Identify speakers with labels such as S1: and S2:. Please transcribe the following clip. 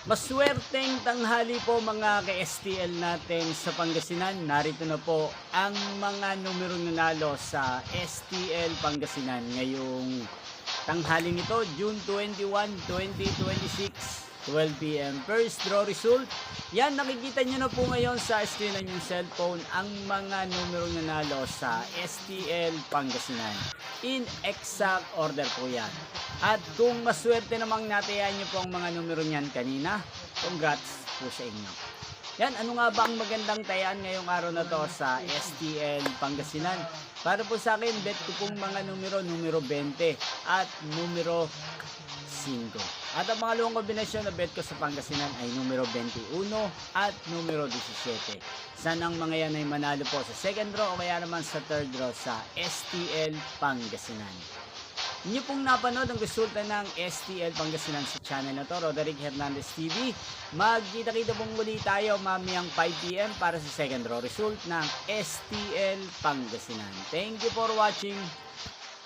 S1: Maswerteng tanghali po mga ka-STL natin sa Pangasinan. Narito na po ang mga numerong nanalo sa STL Pangasinan ngayong tanghaling ito, June 21, 2026, 12 p.m. First draw result. Yan, nakikita nyo na po ngayon sa screen ng yung cellphone ang mga numerong nanalo sa STL Pangasinan. In exact order po yan. At kung maswerte namang natayan nyo po ang mga numero niyan kanina, congrats po sa inyo. Yan, ano nga ba ang magandang tayaan ngayong araw na to sa STL Pangasinan? Para po sa akin, bet ko pong mga numero 20 at numero 5. At ang pangalawang kombinasyon na bet ko sa Pangasinan ay numero 21 at numero 17. Sana ang mga yan ay manalo po sa second draw o kaya naman sa third draw sa STL Pangasinan. Inyo pong napanood ang resulta ng STL Pangasinan sa channel na to, Roderick Hernandez TV. Magkita-kita pong muli tayo mamayang 5 p.m. para sa second draw result ng STL Pangasinan. Thank you for watching.